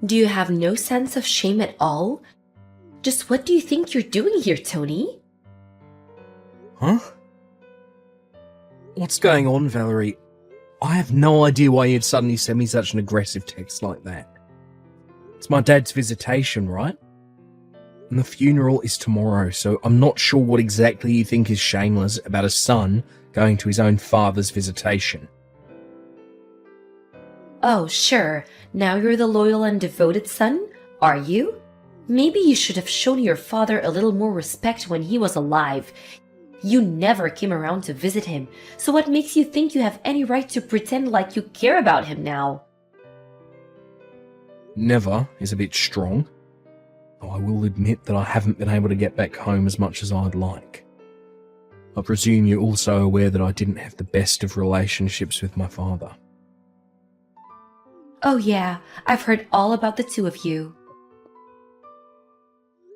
Do you have no sense of shame at all? Just what do you think you're doing here, Tony? Huh? What's going on, Valerie? I have no idea why you'd suddenly send me such an aggressive text like that. It's my dad's visitation, right? And the funeral is tomorrow, so I'm not sure what exactly you think is shameless about a son going to his own father's visitation. Oh, sure. Now you're the loyal and devoted son, are you? Maybe you should have shown your father a little more respect when he was alive. You never came around to visit him, so what makes you think you have any right to pretend like you care about him now? Never is a bit strong. Though I will admit that I haven't been able to get back home as much as I'd like. I presume you're also aware that I didn't have the best of relationships with my father. Oh yeah, I've heard all about the two of you.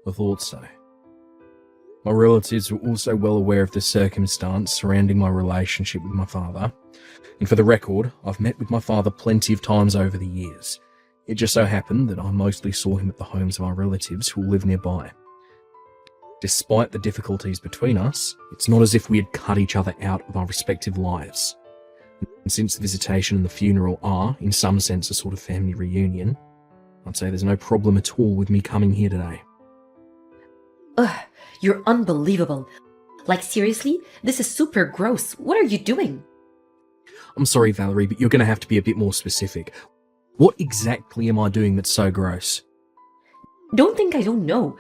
I thought so. My relatives were also well aware of the circumstance surrounding my relationship with my father, and for the record, I've met with my father plenty of times over the years. It just so happened that I mostly saw him at the homes of my relatives who live nearby. Despite the difficulties between us, it's not as if we had cut each other out of our respective lives. And since the visitation and the funeral are, in some sense, a sort of family reunion, I'd say there's no problem at all with me coming here today. Ugh, you're unbelievable. Like seriously, this is super gross. What are you doing? I'm sorry, Valerie, but you're going to have to be a bit more specific. What exactly am I doing that's so gross? Don't think I don't know.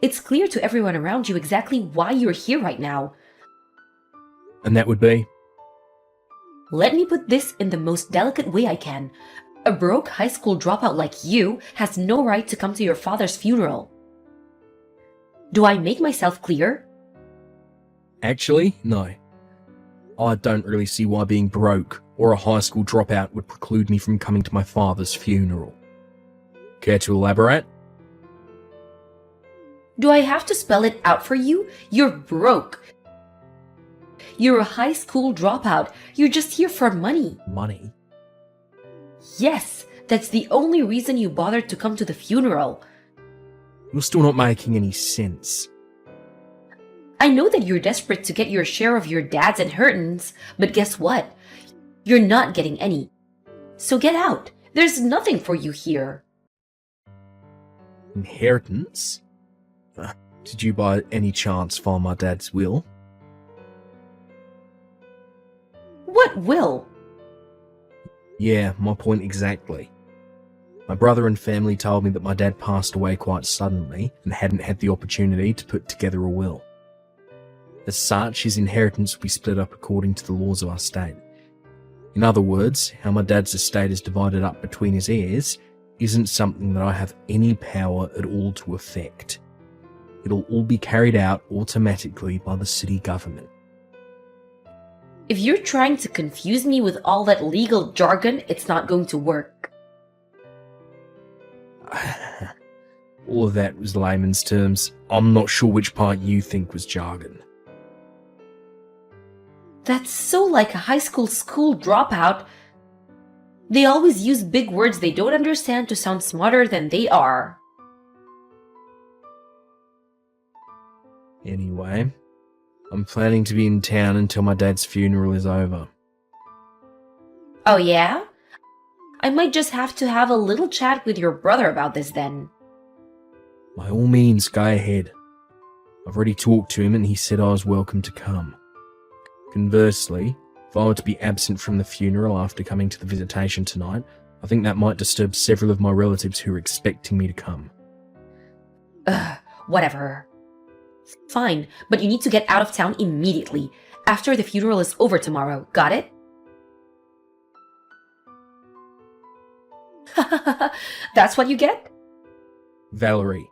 It's clear to everyone around you exactly why you're here right now. And that would be? Let me put this in the most delicate way I can. A broke high school dropout like you has no right to come to your father's funeral. Do I make myself clear? Actually, no. I don't really see why being broke or a high school dropout would preclude me from coming to my father's funeral. Care to elaborate? Do I have to spell it out for you? You're broke. You're a high school dropout. You're just here for money. Money? Yes, that's the only reason you bothered to come to the funeral. You're still not making any sense. I know that you're desperate to get your share of your dad's inheritance, but guess what? You're not getting any. So get out. There's nothing for you here. Inheritance? Did you by any chance find my dad's will? What will? Yeah, my point exactly. My brother and family told me that my dad passed away quite suddenly and hadn't had the opportunity to put together a will. As such, his inheritance will be split up according to the laws of our state. In other words, how my dad's estate is divided up between his heirs isn't something that I have any power at all to affect. It'll all be carried out automatically by the city government. If you're trying to confuse me with all that legal jargon, it's not going to work. All of that was layman's terms. I'm not sure which part you think was jargon. That's so like a high school dropout. They always use big words they don't understand to sound smarter than they are. Anyway, I'm planning to be in town until my dad's funeral is over. Oh yeah? I might just have to have a little chat with your brother about this then. By all means, go ahead. I've already talked to him and he said I was welcome to come. Conversely, if I were to be absent from the funeral after coming to the visitation tonight, I think that might disturb several of my relatives who are expecting me to come. Whatever. Fine, but you need to get out of town immediately, after the funeral is over tomorrow, got it? That's what you get? Valerie,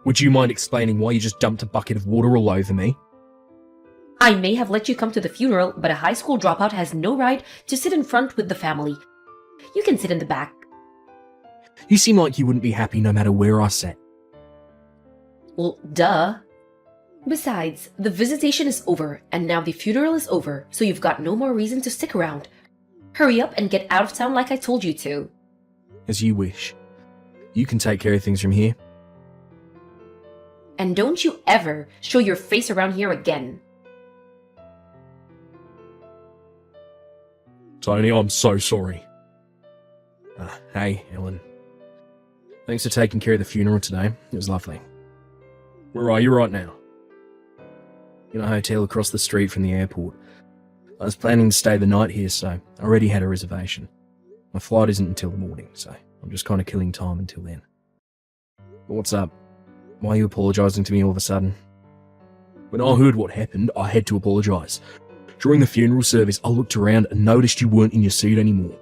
would you mind explaining why you just dumped a bucket of water all over me? I may have let you come to the funeral, but a high school dropout has no right to sit in front with the family. You can sit in the back. You seem like you wouldn't be happy no matter where I sat. Well, duh. Besides, the visitation is over, and now the funeral is over, so you've got no more reason to stick around. Hurry up and get out of town like I told you to. As you wish. You can take care of things from here. And don't you ever show your face around here again. Tony, I'm so sorry. Hey, Ellen. Thanks for taking care of the funeral today. It was lovely. Where are you right now? In a hotel across the street from the airport. I was planning to stay the night here, so I already had a reservation. My flight isn't until the morning, so I'm just kind of killing time until then. But what's up? Why are you apologising to me all of a sudden? When I heard what happened, I had to apologise. During the funeral service, I looked around and noticed you weren't in your seat anymore.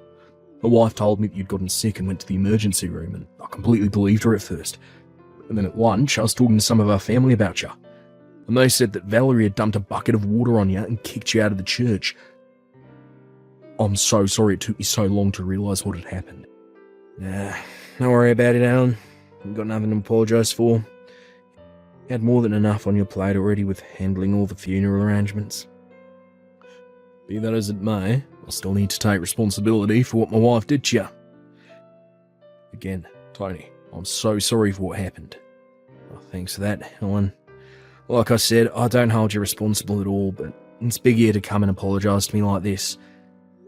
My wife told me that you'd gotten sick and went to the emergency room, and I completely believed her at first. And then at lunch, I was talking to some of our family about you. And they said that Valerie had dumped a bucket of water on you and kicked you out of the church. I'm so sorry it took me so long to realise what had happened. Nah, don't worry about it, Alan. You've got nothing to apologise for. You had more than enough on your plate already with handling all the funeral arrangements. Be that as it may, I still need to take responsibility for what my wife did to you. Again, Tony, I'm so sorry for what happened. Oh, thanks for that, Ellen. Like I said, I don't hold you responsible at all, but it's big of you to come and apologise to me like this.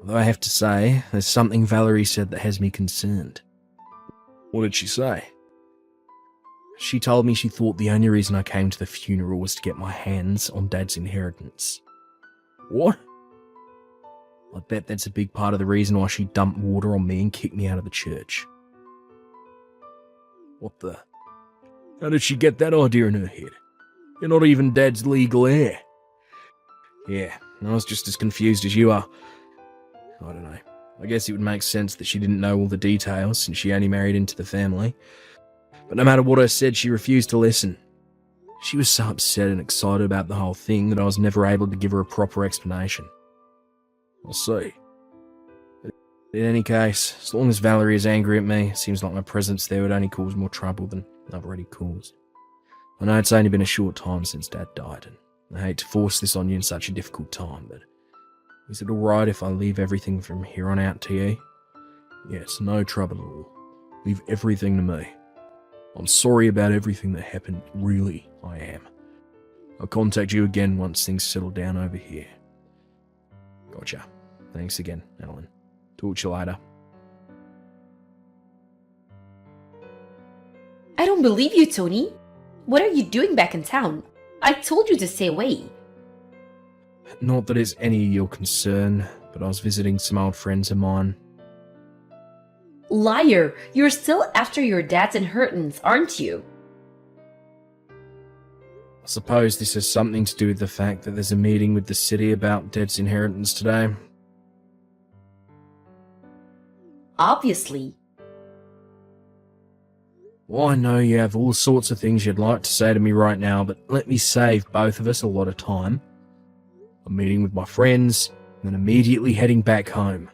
Although I have to say, there's something Valerie said that has me concerned. What did she say? She told me she thought the only reason I came to the funeral was to get my hands on Dad's inheritance. What? I bet that's a big part of the reason why she dumped water on me and kicked me out of the church. What the? How did she get that idea in her head? You're not even Dad's legal heir. Yeah, I was just as confused as you are. I don't know. I guess it would make sense that she didn't know all the details since she only married into the family. But no matter what I said, she refused to listen. She was so upset and excited about the whole thing that I was never able to give her a proper explanation. I'll see. In any case, as long as Valerie is angry at me, it seems like my presence there would only cause more trouble than I've already caused. I know it's only been a short time since Dad died, and I hate to force this on you in such a difficult time, but is it alright if I leave everything from here on out to you? Yes, no trouble at all. Leave everything to me. I'm sorry about everything that happened, really, I am. I'll contact you again once things settle down over here. Gotcha. Thanks again, Alan. Talk to you later. I don't believe you, Tony. What are you doing back in town? I told you to stay away. Not that it's any of your concern, but I was visiting some old friends of mine. Liar! You're still after your dad's inheritance, aren't you? I suppose this has something to do with the fact that there's a meeting with the city about Dad's inheritance today. Obviously. Well, I know you have all sorts of things you'd like to say to me right now, but let me save both of us a lot of time. I'm meeting with my friends, and then immediately heading back home.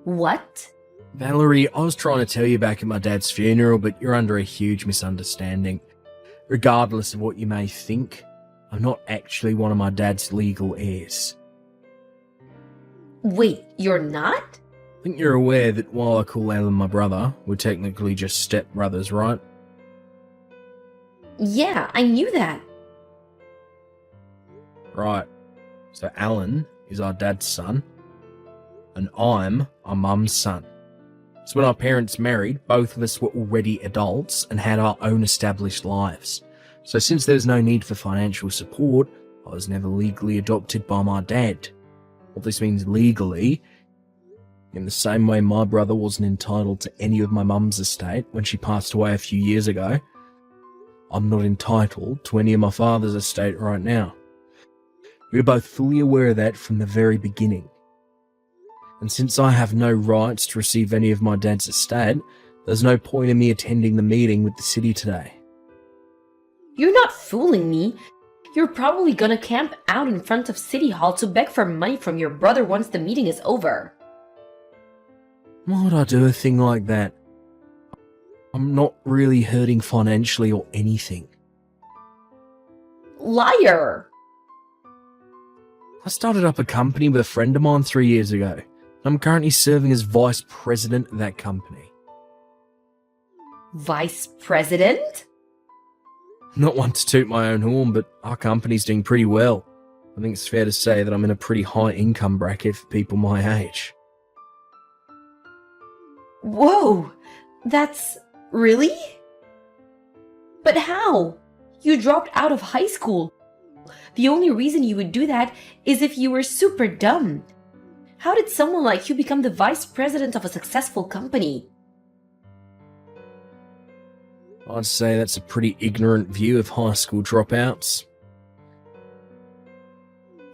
What? Valerie, I was trying to tell you back at my dad's funeral, but you're under a huge misunderstanding. Regardless of what you may think, I'm not actually one of my dad's legal heirs. Wait, you're not? I think you're aware that while I call Alan my brother, we're technically just stepbrothers, right? Yeah, I knew that. Right. So Alan is our dad's son, and I'm our mum's son. So when our parents married, both of us were already adults and had our own established lives. So since there's no need for financial support, I was never legally adopted by my dad. What this means legally, in the same way my brother wasn't entitled to any of my mum's estate when she passed away a few years ago, I'm not entitled to any of my father's estate right now. We were both fully aware of that from the very beginning. And since I have no rights to receive any of my dad's estate, there's no point in me attending the meeting with the city today. You're not fooling me. You're probably gonna camp out in front of City Hall to beg for money from your brother once the meeting is over. Why would I do a thing like that? I'm not really hurting financially or anything. Liar! I started up a company with a friend of mine 3 years ago. I'm currently serving as vice president of that company. Vice president? Not one to toot my own horn, but our company's doing pretty well. I think it's fair to say that I'm in a pretty high income bracket for people my age. Whoa, that's... really? But how? You dropped out of high school. The only reason you would do that is if you were super dumb. How did someone like you become the vice president of a successful company? I'd say that's a pretty ignorant view of high school dropouts.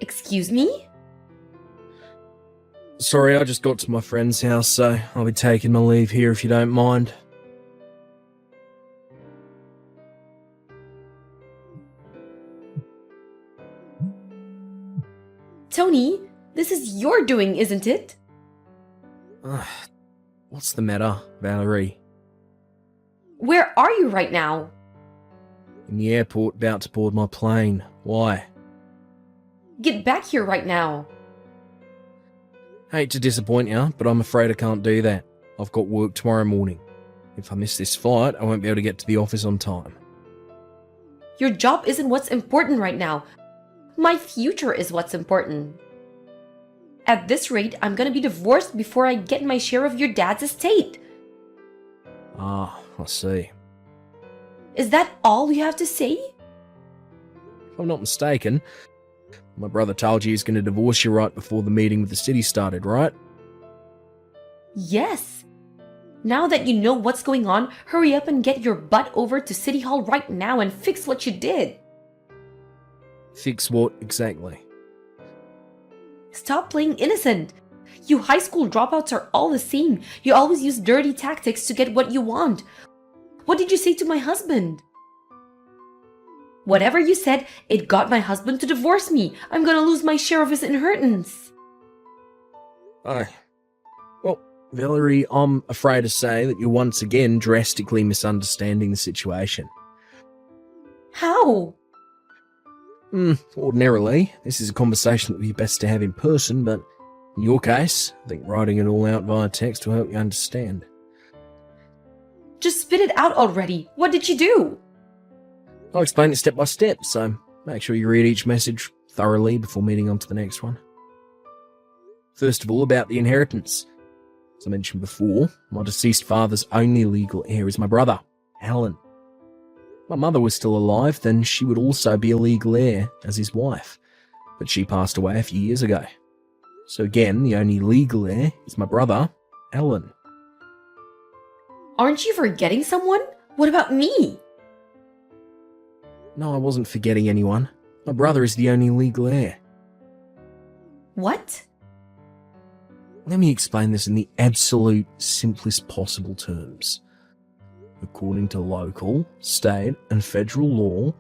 Excuse me? Sorry, I just got to my friend's house, so I'll be taking my leave here if you don't mind. Tony, this is your doing, isn't it? What's the matter, Valerie? Where are you right now? In the airport, about to board my plane. Why? Get back here right now. Hate to disappoint you, but I'm afraid I can't do that. I've got work tomorrow morning. If I miss this flight, I won't be able to get to the office on time. Your job isn't what's important right now. My future is what's important. At this rate, I'm gonna be divorced before I get my share of your dad's estate. Ah, I see. Is that all you have to say? If I'm not mistaken, my brother told you he's going to divorce you right before the meeting with the city started, right? Yes. Now that you know what's going on, hurry up and get your butt over to City Hall right now and fix what you did. Fix what exactly? Stop playing innocent. You high school dropouts are all the same. You always use dirty tactics to get what you want. What did you say to my husband? Whatever you said, it got my husband to divorce me. I'm gonna lose my share of his inheritance. Well, Valerie, I'm afraid to say that you're once again drastically misunderstanding the situation. How? Ordinarily, this is a conversation that would be best to have in person, but in your case, I think writing it all out via text will help you understand. Just spit it out already. What did you do? I'll explain it step by step, so make sure you read each message thoroughly before moving on to the next one. First of all, about the inheritance. As I mentioned before, my deceased father's only legal heir is my brother, Alan. If my mother was still alive, then she would also be a legal heir as his wife, but she passed away a few years ago. So again, the only legal heir is my brother, Alan. Aren't you forgetting someone? What about me? No, I wasn't forgetting anyone. My brother is the only legal heir. What? Let me explain this in the absolute simplest possible terms. According to local, state, and federal law,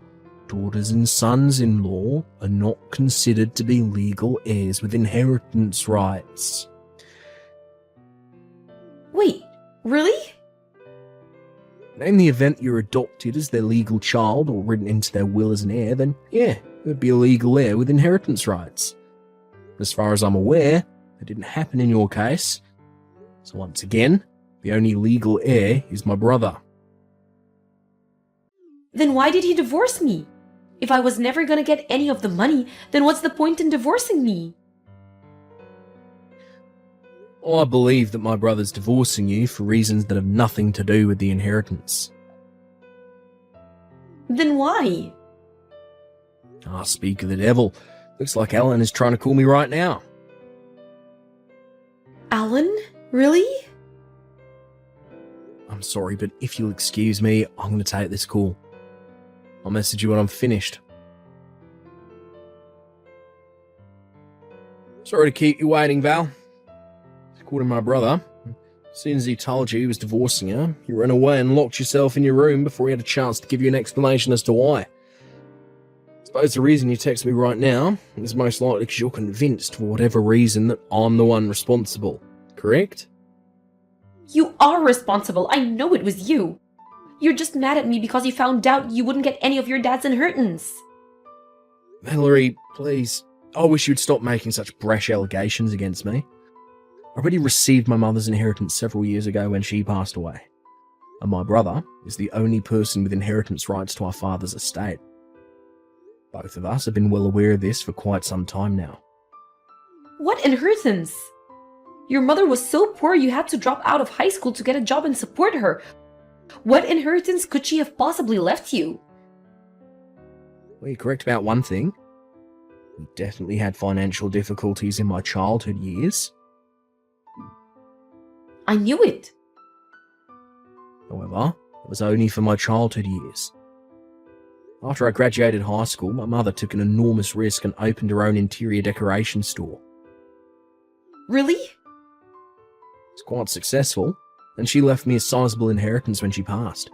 daughters and sons-in-law are not considered to be legal heirs with inheritance rights. Wait, really? In the event you're adopted as their legal child or written into their will as an heir, then yeah, you would be a legal heir with inheritance rights. As far as I'm aware, that didn't happen in your case. So once again, the only legal heir is my brother. Then why did he divorce me? If I was never gonna get any of the money, then what's the point in divorcing me? I believe that my brother's divorcing you for reasons that have nothing to do with the inheritance. Then why? Speak of the devil. Looks like Alan is trying to call me right now. Alan? Really? I'm sorry, but if you'll excuse me, I'm going to take this call. I'll message you when I'm finished. Sorry to keep you waiting, Val. According to my brother, as soon as he told you he was divorcing her, you ran away and locked yourself in your room before he had a chance to give you an explanation as to why. I suppose the reason you text me right now is most likely because you're convinced, for whatever reason, that I'm the one responsible. Correct? You are responsible. I know it was you. You're just mad at me because you found out you wouldn't get any of your dad's inheritance. Valerie, please. I wish you'd stop making such brash allegations against me. I already received my mother's inheritance several years ago when she passed away. and my brother is the only person with inheritance rights to our father's estate. Both of us have been well aware of this for quite some time now. What inheritance? Your mother was so poor you had to drop out of high school to get a job and support her. What inheritance could she have possibly left you? Well, you're correct about one thing. We definitely had financial difficulties in my childhood years. I knew it. However, it was only for my childhood years. After I graduated high school, my mother took an enormous risk and opened her own interior decoration store. Really? It's quite successful, and she left me a sizable inheritance when she passed.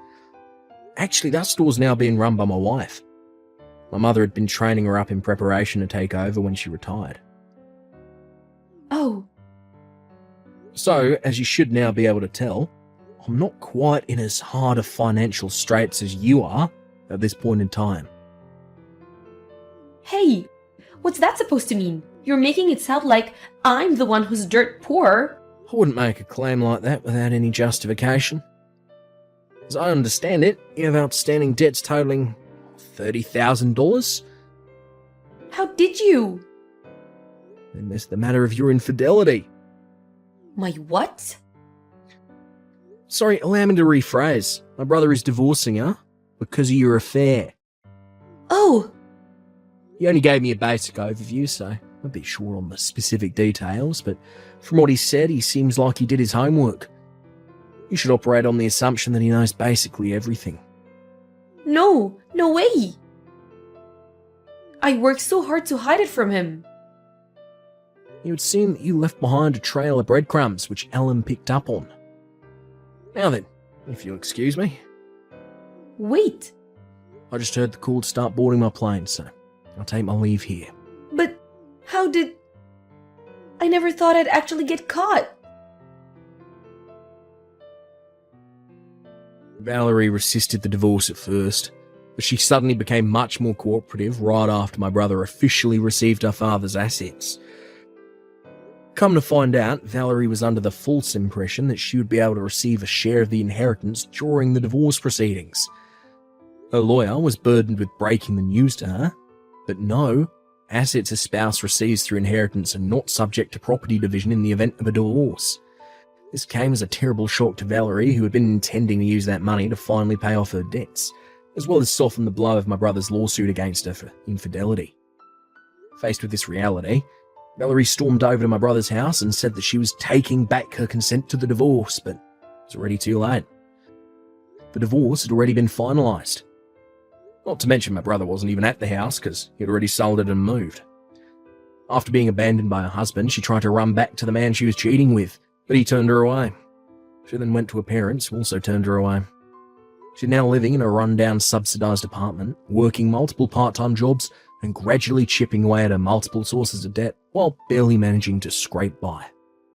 Actually, that store's now being run by my wife. My mother had been training her up in preparation to take over when she retired. Oh, So, as you should now be able to tell, I'm not quite in as hard of financial straits as you are at this point in time. hey, what's that supposed to mean? You're making it sound like I'm the one who's dirt poor. I wouldn't make a claim like that without any justification. As I understand it, you have outstanding debts totaling $30,000. How did you? Then there's the matter of your infidelity. My what? Sorry, allow me to rephrase. My brother is divorcing her because of your affair. Oh, He only gave me a basic overview, so I'm a bit short on the specific details, but from what he said, he seems like he did his homework. You should operate on the assumption that he knows basically everything. no way. I worked so hard to hide it from him. It would seem that you left behind a trail of breadcrumbs which Ellen picked up on. Now then, if you'll excuse me, Wait, I just heard the call to start boarding my plane, so I'll take my leave here. but how did... I never thought I'd actually get caught. Valerie resisted the divorce at first, but she suddenly became much more cooperative right after my brother officially received her father's assets. Come to find out, Valerie was under the false impression that she would be able to receive a share of the inheritance during the divorce proceedings. Her lawyer was burdened with breaking the news to her, but no, assets a spouse receives through inheritance are not subject to property division in the event of a divorce. This came as a terrible shock to Valerie, who had been intending to use that money to finally pay off her debts, as well as soften the blow of my brother's lawsuit against her for infidelity. Faced with this reality, Valerie stormed over to my brother's house and said that she was taking back her consent to the divorce, but it was already too late. The divorce had already been finalised. Not to mention my brother wasn't even at the house because he had already sold it and moved. After being abandoned by her husband, she tried to run back to the man she was cheating with, but he turned her away. She then went to her parents, who also turned her away. She's now living in a run-down subsidised apartment, working multiple part-time jobs and gradually chipping away at her multiple sources of debt while barely managing to scrape by.